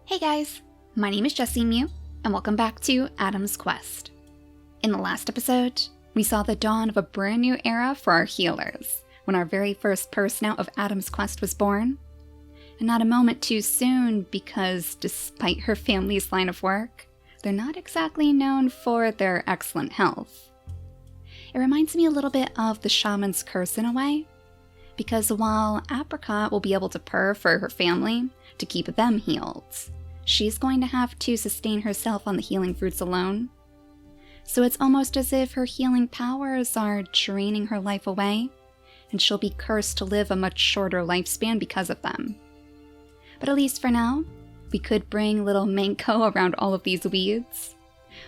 Hey guys, my name is JessiMew, and welcome back to Adam's Quest. In the last episode, we saw the dawn of a brand new era for our healers, when our very first purr snout of Adam's Quest was born. And not a moment too soon, because despite her family's line of work, they're not exactly known for their excellent health. It reminds me a little bit of the shaman's curse in a way, because while Apricot will be able to purr for her family to keep them healed, she's going to have to sustain herself on the healing fruits alone. So it's almost as if her healing powers are draining her life away, and she'll be cursed to live a much shorter lifespan because of them. But at least for now, we could bring little Mango around all of these weeds.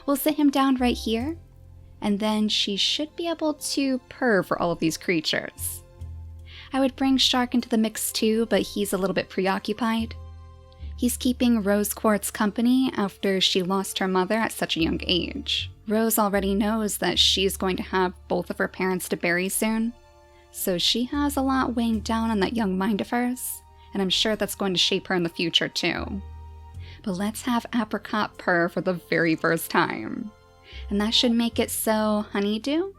We'll sit him down right here, and then she should be able to purr for all of these creatures. I would bring Shark into the mix too, but he's a little bit preoccupied. He's keeping Rose Quartz company after she lost her mother at such a young age. Rose already knows that she's going to have both of her parents to bury soon, so she has a lot weighing down on that young mind of hers, and I'm sure that's going to shape her in the future too. But let's have Apricot purr for the very first time. And that should make it so Honeydew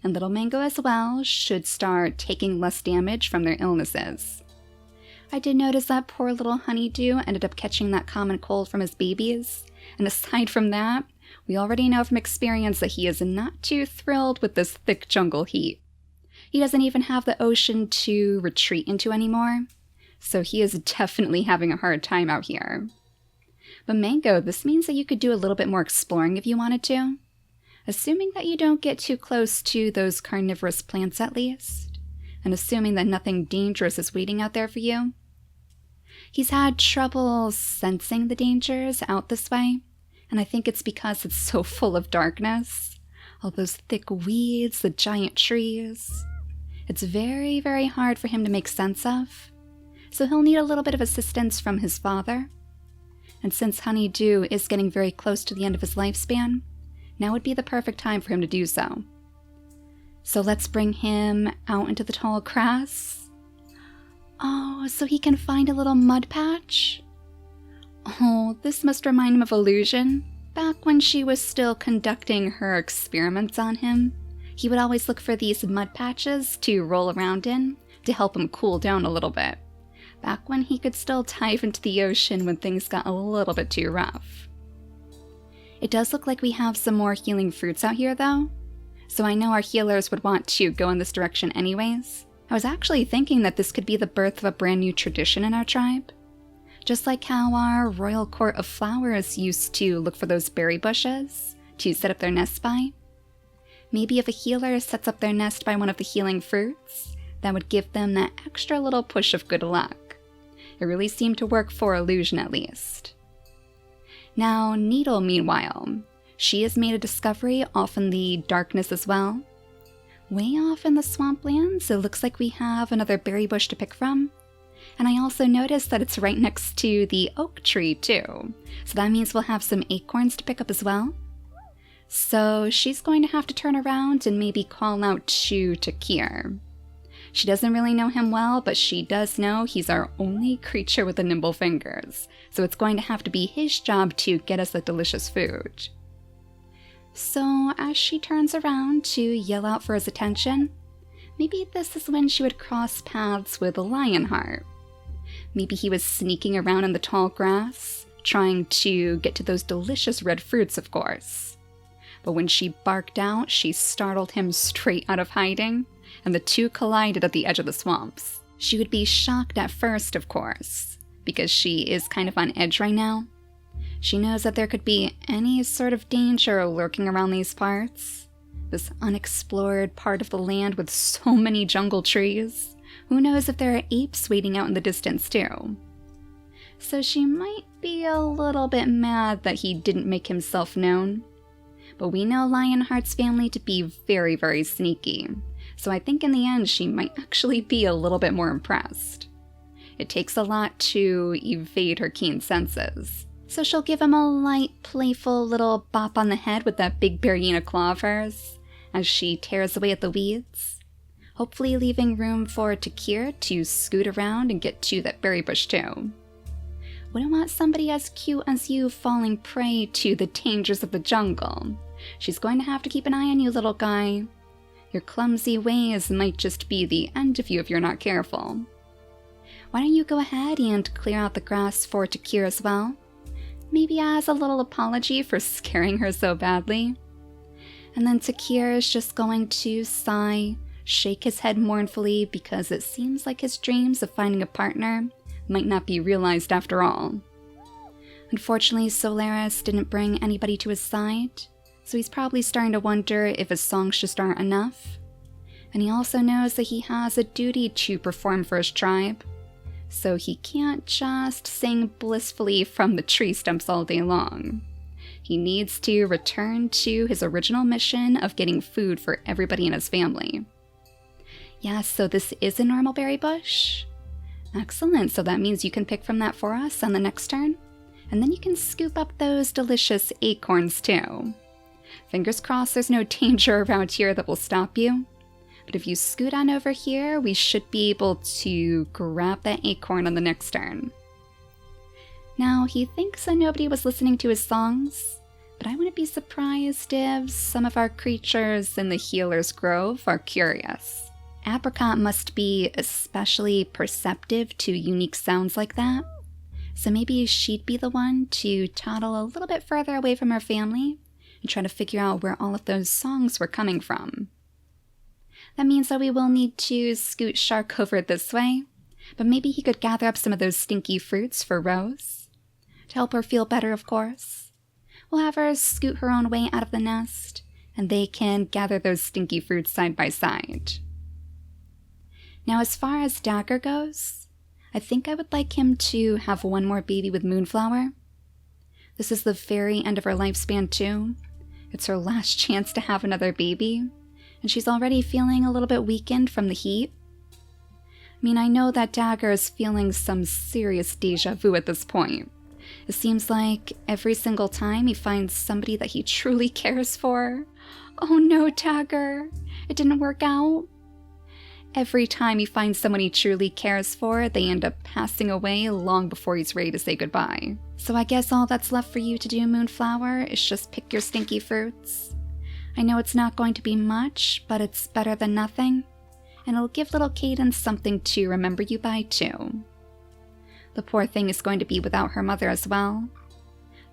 and little Mango as well should start taking less damage from their illnesses. I did notice that poor little Honeydew ended up catching that common cold from his babies, and aside from that, we already know from experience that he is not too thrilled with this thick jungle heat. He doesn't even have the ocean to retreat into anymore, so he is definitely having a hard time out here. But Mango, this means that you could do a little bit more exploring if you wanted to. Assuming that you don't get too close to those carnivorous plants at least, and assuming that nothing dangerous is waiting out there for you. He's had trouble sensing the dangers out this way, and I think it's because it's so full of darkness. All those thick weeds, the giant trees. It's very, very hard for him to make sense of, so he'll need a little bit of assistance from his father. And since Honeydew is getting very close to the end of his lifespan, now would be the perfect time for him to do so. So let's bring him out into the tall grass. Oh, so he can find a little mud patch? Oh, this must remind him of Illusion. Back when she was still conducting her experiments on him, he would always look for these mud patches to roll around in to help him cool down a little bit. Back when he could still dive into the ocean when things got a little bit too rough. It does look like we have some more healing fruits out here though, so I know our healers would want to go in this direction anyways. I was actually thinking that this could be the birth of a brand new tradition in our tribe. Just like how our royal court of flowers used to look for those berry bushes to set up their nests by. Maybe if a healer sets up their nest by one of the healing fruits, that would give them that extra little push of good luck. It really seemed to work for Illusion at least. Now, Needle, meanwhile, she has made a discovery off in the darkness as well. Way off in the swamplands, it looks like we have another berry bush to pick from. And I also noticed that it's right next to the oak tree too, so that means we'll have some acorns to pick up as well. So she's going to have to turn around and maybe call out to Takir. She doesn't really know him well, but she does know he's our only creature with the nimble fingers, so it's going to have to be his job to get us the delicious food. So as she turns around to yell out for his attention, maybe this is when she would cross paths with Lionheart. Maybe he was sneaking around in the tall grass, trying to get to those delicious red fruits, of course. But when she barked out, she startled him straight out of hiding, and the two collided at the edge of the swamps. She would be shocked at first, of course, because she is kind of on edge right now. She knows that there could be any sort of danger lurking around these parts. This unexplored part of the land with so many jungle trees. Who knows if there are apes waiting out in the distance too. So she might be a little bit mad that he didn't make himself known. But we know Lionheart's family to be very, very sneaky. So I think in the end she might actually be a little bit more impressed. It takes a lot to evade her keen senses. So she'll give him a light, playful little bop on the head with that big Berryina claw of hers as she tears away at the weeds, hopefully leaving room for Takir to scoot around and get to that berry bush too. Wouldn't want somebody as cute as you falling prey to the dangers of the jungle. She's going to have to keep an eye on you, little guy. Your clumsy ways might just be the end of you if you're not careful. Why don't you go ahead and clear out the grass for Takir as well? Maybe as a little apology for scaring her so badly. And then Takir is just going to sigh, shake his head mournfully because it seems like his dreams of finding a partner might not be realized after all. Unfortunately, Solaris didn't bring anybody to his side, so he's probably starting to wonder if his songs just aren't enough. And he also knows that he has a duty to perform for his tribe, so he can't just sing blissfully from the tree stumps all day long. He needs to return to his original mission of getting food for everybody in his family. Yeah, so this is a normal berry bush? Excellent, so that means you can pick from that for us on the next turn, and then you can scoop up those delicious acorns too. Fingers crossed there's no danger around here that will stop you, but if you scoot on over here, we should be able to grab that acorn on the next turn. Now, he thinks that nobody was listening to his songs, but I wouldn't be surprised if some of our creatures in the Healer's Grove are curious. Apricot must be especially perceptive to unique sounds like that, so maybe she'd be the one to toddle a little bit further away from her family and try to figure out where all of those songs were coming from. That means that we will need to scoot Shark over this way, but maybe he could gather up some of those stinky fruits for Rose. To help her feel better, of course. We'll have her scoot her own way out of the nest, and they can gather those stinky fruits side by side. Now, as far as Dagger goes, I think I would like him to have one more baby with Moonflower. This is the very end of her lifespan too. It's her last chance to have another baby, and she's already feeling a little bit weakened from the heat. I mean, I know that Dagger is feeling some serious deja vu at this point. It seems like every single time he finds somebody that he truly cares for. Oh no, Dagger! It didn't work out. Every time he finds someone he truly cares for, they end up passing away long before he's ready to say goodbye. So I guess all that's left for you to do, Moonflower, is just pick your stinky fruits. I know it's not going to be much, but it's better than nothing, and it'll give little Cadence something to remember you by too. The poor thing is going to be without her mother as well.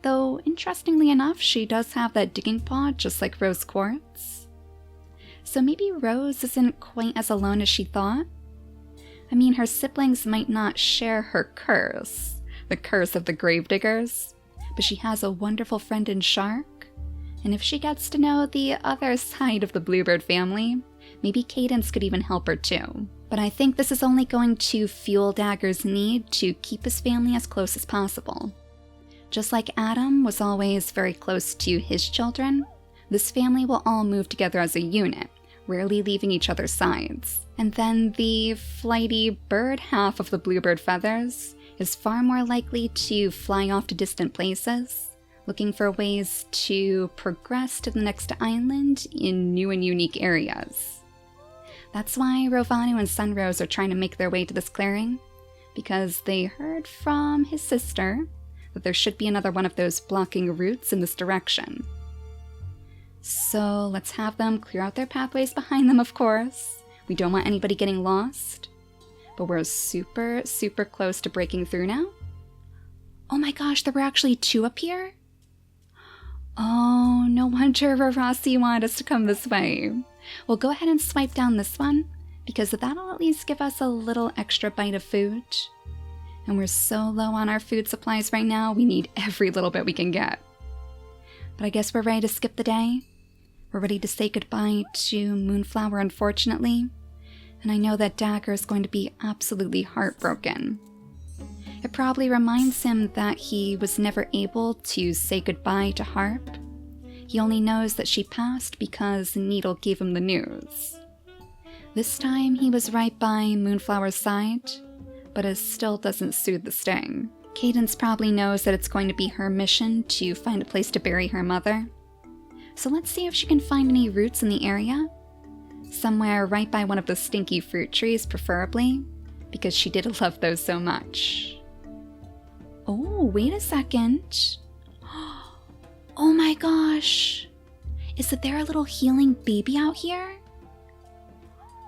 Though, interestingly enough, she does have that digging pod just like Rose Quartz. So maybe Rose isn't quite as alone as she thought. I mean, her siblings might not share her curse, the curse of the gravediggers, but she has a wonderful friend in Shark, and if she gets to know the other side of the Bluebird family, maybe Cadence could even help her too. But I think this is only going to fuel Dagger's need to keep his family as close as possible. Just like Adam was always very close to his children, this family will all move together as a unit, rarely leaving each other's sides. And then the flighty bird half of the Bluebird feathers is far more likely to fly off to distant places, looking for ways to progress to the next island in new and unique areas. That's why Rovannu and Sunrose are trying to make their way to this clearing, because they heard from his sister that there should be another one of those blocking routes in this direction. So let's have them clear out their pathways behind them, of course. We don't want anybody getting lost. But we're super, super close to breaking through now. Oh my gosh, there were actually two up here? Oh, no wonder Rarasi wanted us to come this way. We'll go ahead and swipe down this one, because that'll at least give us a little extra bite of food. And we're so low on our food supplies right now, we need every little bit we can get. But I guess we're ready to skip the day. We're ready to say goodbye to Moonflower, unfortunately. And I know that Dagger is going to be absolutely heartbroken. It probably reminds him that he was never able to say goodbye to Harp. He only knows that she passed because Needle gave him the news. This time he was right by Moonflower's side, but it still doesn't soothe the sting. Cadence probably knows that it's going to be her mission to find a place to bury her mother. So let's see if she can find any roots in the area. Somewhere right by one of the stinky fruit trees, preferably, because she did love those so much. Oh, wait a second. Oh my gosh. Is there a little healing baby out here?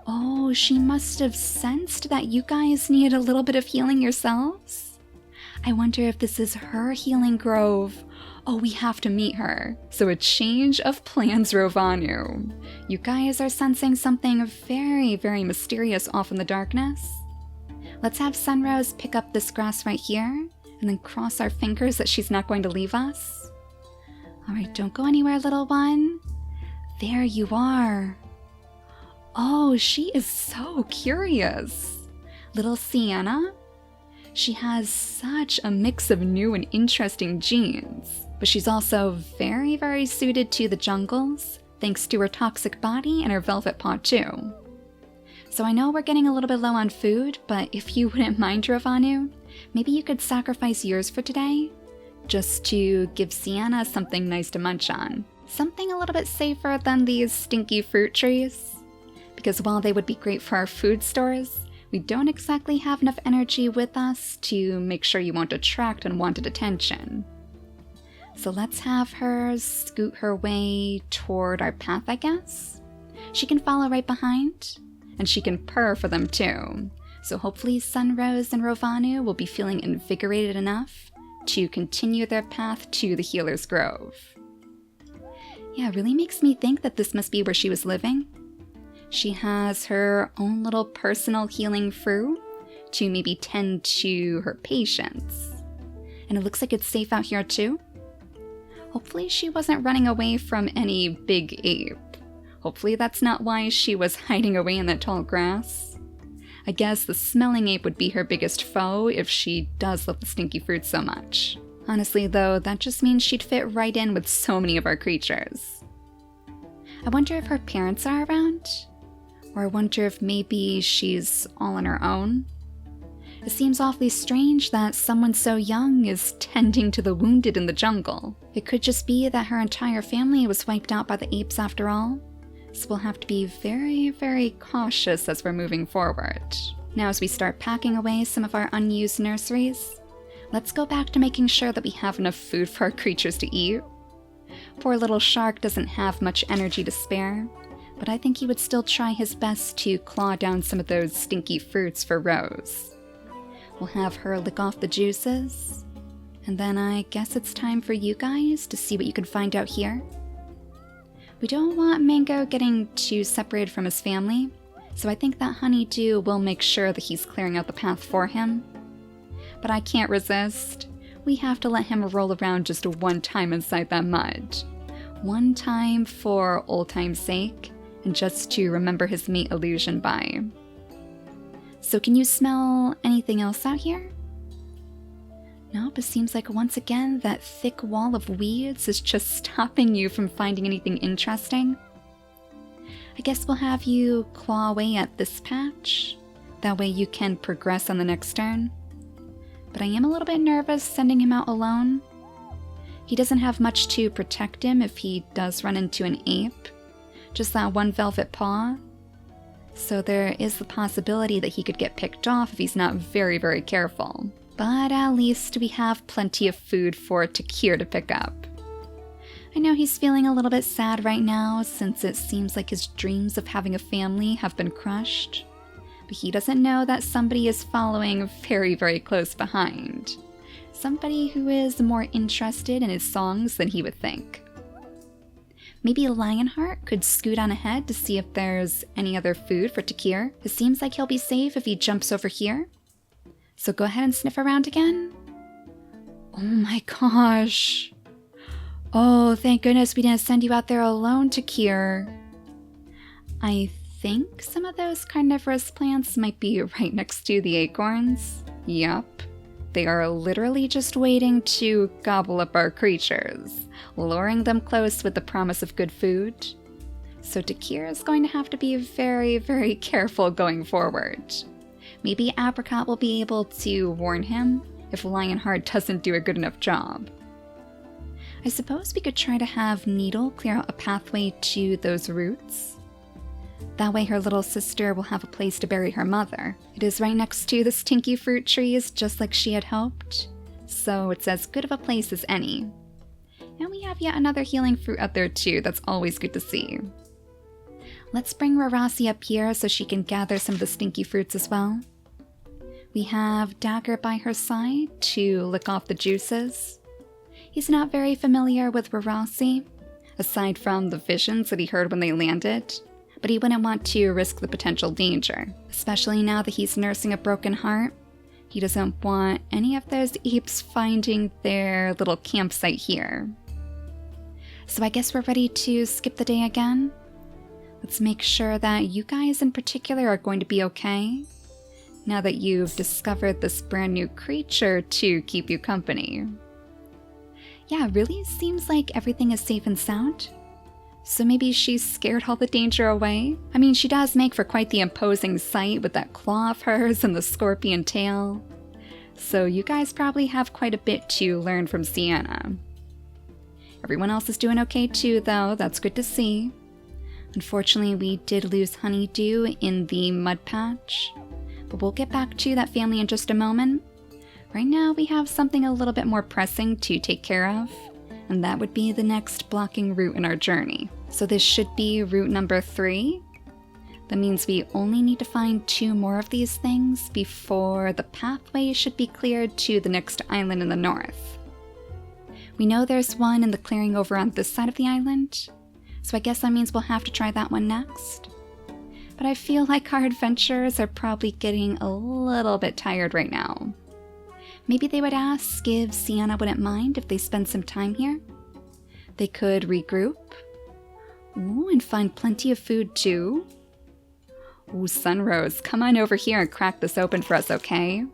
Oh, she must have sensed that you guys need a little bit of healing yourselves. I wonder if this is her healing grove. Oh, we have to meet her. So a change of plans, Rovannu. You guys are sensing something very, very mysterious off in the darkness. Let's have Sunrose pick up this grass right here, and then cross our fingers that she's not going to leave us. Alright, don't go anywhere, little one. There you are. Oh, she is so curious. Little Sienna? She has such a mix of new and interesting genes, but she's also very, very suited to the jungles, thanks to her toxic body and her velvet paw too. So I know we're getting a little bit low on food, but if you wouldn't mind, Rovannu, maybe you could sacrifice yours for today, just to give Sienna something nice to munch on. Something a little bit safer than these stinky fruit trees. Because while they would be great for our food stores, we don't exactly have enough energy with us to make sure you won't attract unwanted attention. So let's have her scoot her way toward our path, I guess. She can follow right behind, and she can purr for them too. So hopefully Sunrose and Rovannu will be feeling invigorated enough to continue their path to the Healer's Grove. Yeah, it really makes me think that this must be where she was living. She has her own little personal healing fruit to maybe tend to her patients. And it looks like it's safe out here too. Hopefully she wasn't running away from any big ape. Hopefully that's not why she was hiding away in that tall grass. I guess the smelling ape would be her biggest foe if she does love the stinky fruit so much. Honestly though, that just means she'd fit right in with so many of our creatures. I wonder if her parents are around? Or I wonder if maybe she's all on her own? It seems awfully strange that someone so young is tending to the wounded in the jungle. It could just be that her entire family was wiped out by the apes after all. So we'll have to be very, very cautious as we're moving forward. Now as we start packing away some of our unused nurseries, let's go back to making sure that we have enough food for our creatures to eat. Poor little shark doesn't have much energy to spare, but I think he would still try his best to claw down some of those stinky fruits for Rose. We'll have her lick off the juices, and then I guess it's time for you guys to see what you can find out here. We don't want Mango getting too separated from his family, so I think that Honeydew will make sure that he's clearing out the path for him. But I can't resist. We have to let him roll around just one time inside that mud. One time for old time's sake, and just to remember his mate illusion by. So can you smell anything else out here? Nope, it seems like once again that thick wall of weeds is just stopping you from finding anything interesting. I guess we'll have you claw away at this patch. That way you can progress on the next turn. But I am a little bit nervous sending him out alone. He doesn't have much to protect him if he does run into an ape. Just that one velvet paw. So there is the possibility that he could get picked off if he's not very, very careful. But at least we have plenty of food for Takir to pick up. I know he's feeling a little bit sad right now since it seems like his dreams of having a family have been crushed. But he doesn't know that somebody is following very, very close behind. Somebody who is more interested in his songs than he would think. Maybe Lionheart could scoot on ahead to see if there's any other food for Takir. It seems like he'll be safe if he jumps over here. So go ahead and sniff around again. Oh my gosh. Oh, thank goodness we didn't send you out there alone, Takir. I think some of those carnivorous plants might be right next to the acorns. Yup. They are literally just waiting to gobble up our creatures, luring them close with the promise of good food. So Takir is going to have to be very, very careful going forward. Maybe Apricot will be able to warn him if Lionheart doesn't do a good enough job. I suppose we could try to have Needle clear out a pathway to those roots. That way her little sister will have a place to bury her mother. It is right next to the stinky fruit trees, just like she had hoped. so it's as good of a place as any. And we have yet another healing fruit out there too, that's always good to see. Let's bring Rarasi up here so she can gather some of the stinky fruits as well. We have Dagger by her side to lick off the juices. He's not very familiar with Rarasi, aside from the visions that he heard when they landed, but he wouldn't want to risk the potential danger, especially now that he's nursing a broken heart. He doesn't want any of those apes finding their little campsite here. So I guess we're ready to skip the day again. Let's make sure that you guys in particular are going to be okay, now that you've discovered this brand new creature to keep you company. Yeah, it really seems like everything is safe and sound. So maybe she's scared all the danger away? I mean, she does make for quite the imposing sight with that claw of hers and the scorpion tail. So you guys probably have quite a bit to learn from Sienna. Everyone else is doing okay too, though. That's good to see. Unfortunately, we did lose Honeydew in the mud patch, but we'll get back to that family in just a moment. Right now, we have something a little bit more pressing to take care of, and that would be the next blocking route in our journey. So this should be route number 3. That means we only need to find 2 more of these things before the pathway should be cleared to the next island in the north. We know there's one in the clearing over on this side of the island, so I guess that means we'll have to try that one next. But I feel like our adventurers are probably getting a little bit tired right now. Maybe they would ask if Sienna wouldn't mind if they spend some time here. They could regroup. Ooh, and find plenty of food too. Ooh, Sunrose, come on over here and crack this open for us, okay?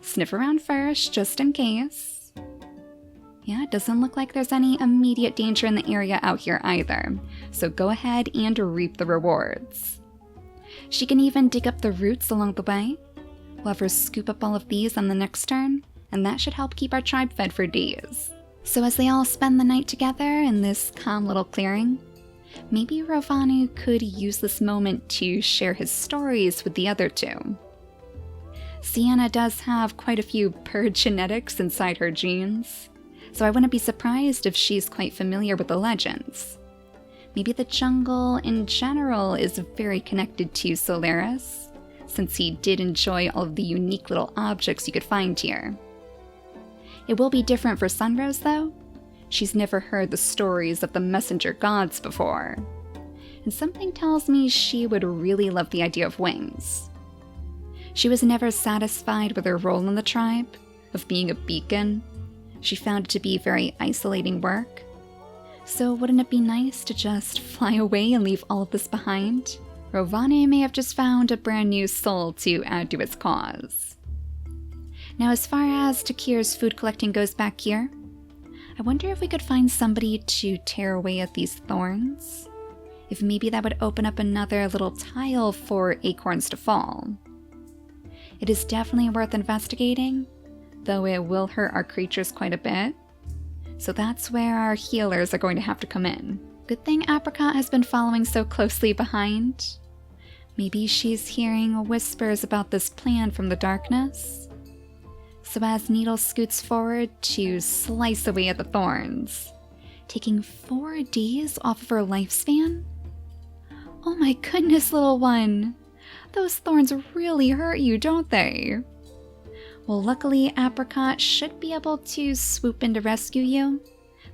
Sniff around first, just in case. Yeah, it doesn't look like there's any immediate danger in the area out here either, so go ahead and reap the rewards. She can even dig up the roots along the way. We'll have her scoop up all of these on the next turn, and that should help keep our tribe fed for days. So as they all spend the night together in this calm little clearing, maybe Rovannu could use this moment to share his stories with the other 2. Sienna does have quite a few purr genetics inside her genes, so I wouldn't be surprised if she's quite familiar with the legends. Maybe the jungle in general is very connected to Solaris, since he did enjoy all of the unique little objects you could find here. It will be different for Sunrose though. She's never heard the stories of the messenger gods before, and something tells me she would really love the idea of wings. She was never satisfied with her role in the tribe, of being a beacon. She found it to be very isolating work. So wouldn't it be nice to just fly away and leave all of this behind? Rovannu may have just found a brand new soul to add to its cause. Now as far as Takir's food collecting goes back here, I wonder if we could find somebody to tear away at these thorns. If maybe that would open up another little tile for acorns to fall. It is definitely worth investigating, though it will hurt our creatures quite a bit. So that's where our healers are going to have to come in. Good thing Apricot has been following so closely behind. Maybe she's hearing whispers about this plan from the darkness. So as Needle scoots forward to slice away at the thorns, taking 4 days off of her lifespan? Oh my goodness, little one! Those thorns really hurt you, don't they? Well, luckily, Apricot should be able to swoop in to rescue you,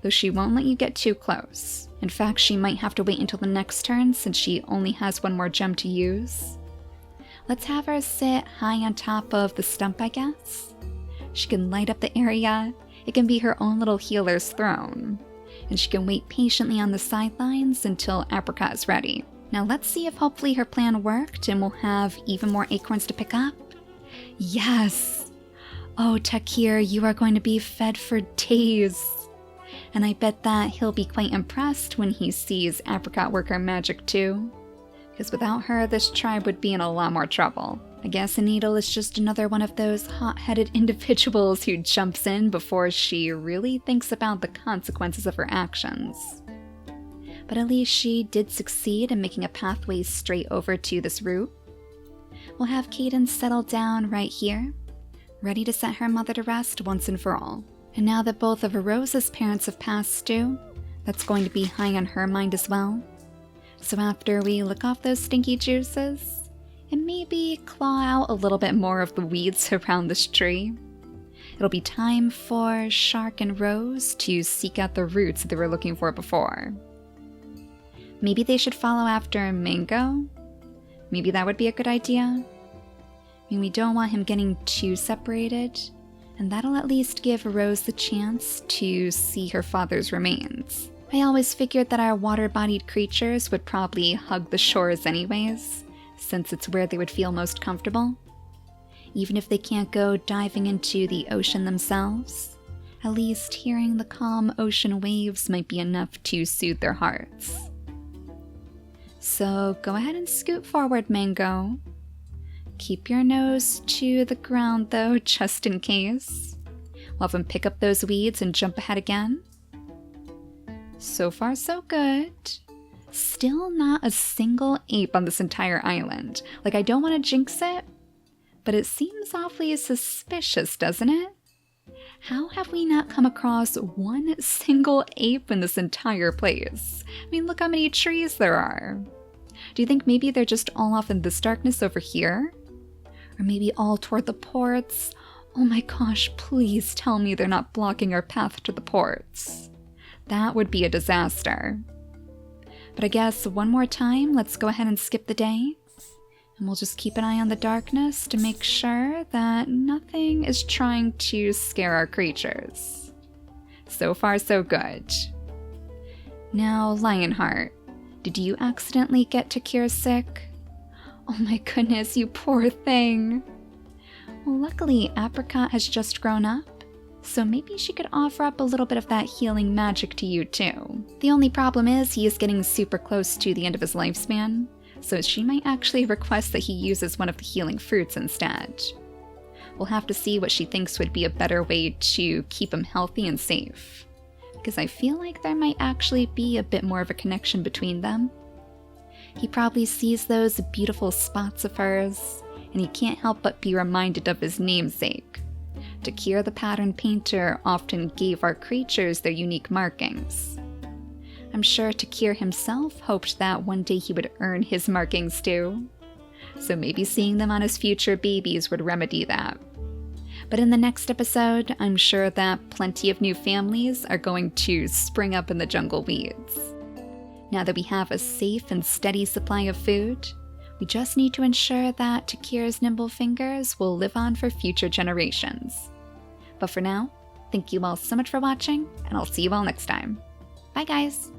though she won't let you get too close. In fact, she might have to wait until the next turn since she only has 1 more gem to use. Let's have her sit high on top of the stump, I guess. She can light up the area. It can be her own little healer's throne. And she can wait patiently on the sidelines until Apricot is ready. Now let's see if hopefully her plan worked and we'll have even more acorns to pick up. Yes! Oh, Takir, you are going to be fed for days. And I bet that he'll be quite impressed when he sees Apricot work her magic too. Because without her, this tribe would be in a lot more trouble. I guess Needle is just another one of those hot-headed individuals who jumps in before she really thinks about the consequences of her actions. But at least she did succeed in making a pathway straight over to this route. We'll have Cadence settle down right here. ready to set her mother to rest once and for all. And now that both of Rose's parents have passed too, that's going to be high on her mind as well. So after we lick off those stinky juices, and maybe claw out a little bit more of the weeds around this tree, it'll be time for Shark and Rose to seek out the roots they were looking for before. Maybe they should follow after Mango? Maybe that would be a good idea. I mean, we don't want him getting too separated, and that'll at least give Rose the chance to see her father's remains. I always figured that our water-bodied creatures would probably hug the shores anyways, since it's where they would feel most comfortable. Even if they can't go diving into the ocean themselves, at least hearing the calm ocean waves might be enough to soothe their hearts. So go ahead and scoot forward, Mango. Keep your nose to the ground though, just in case. We'll have him pick up those weeds and jump ahead again. So far so good. Still not a single ape on this entire island. Like, I don't want to jinx it, but it seems awfully suspicious, doesn't it? How have we not come across one single ape in this entire place? I mean, look how many trees there are. Do you think maybe they're just all off in this darkness over here? Or maybe all toward the ports? Oh my gosh, please tell me they're not blocking our path to the ports. That would be a disaster. But I guess one more time, let's go ahead and skip the day. And we'll just keep an eye on the darkness to make sure that nothing is trying to scare our creatures. So far, so good. Now, Lionheart, did you accidentally get Takir sick? Oh my goodness, you poor thing. Well, luckily, Apricot has just grown up, so maybe she could offer up a little bit of that healing magic to you too. The only problem is he is getting super close to the end of his lifespan, so she might actually request that he uses one of the healing fruits instead. We'll have to see what she thinks would be a better way to keep him healthy and safe, because I feel like there might actually be a bit more of a connection between them. He probably sees those beautiful spots of hers, and he can't help but be reminded of his namesake. Takir the pattern painter often gave our creatures their unique markings. I'm sure Takir himself hoped that one day he would earn his markings too. So maybe seeing them on his future babies would remedy that. But in the next episode, I'm sure that plenty of new families are going to spring up in the jungle weeds. Now that we have a safe and steady supply of food, we just need to ensure that Takir's nimble fingers will live on for future generations. But for now, thank you all so much for watching, and I'll see you all next time. Bye guys!